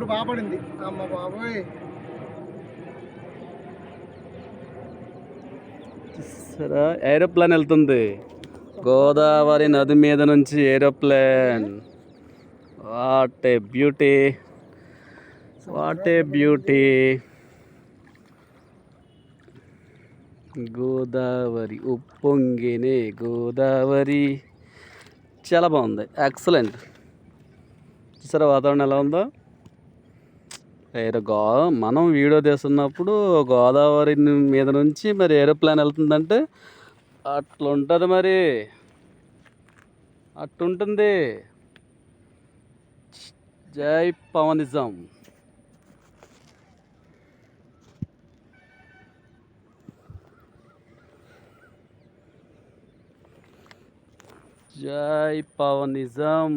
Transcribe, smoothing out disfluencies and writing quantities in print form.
బాగా పడింది. అమ్మ బాబోయ్! చూసారా ఏరోప్లేన్ వెళ్తుంది. గోదావరి నది మీద నుంచి aeroplane. What a beauty, what a beauty. Godavari ఉప్పొంగినే గోదావరి. చాలా బాగుంది, ఎక్సలెంట్. చూసారా వాతావరణం ఎలా ఉందో. మనం వీడియో తీస్తున్నప్పుడు గోదావరి మీద నుంచి మరి ఏరోప్లేన్ వెళ్తుందంటే అట్లుంటుంది, మరి అట్టుంటుంది. జై పవనిజం. జై పవనిజం.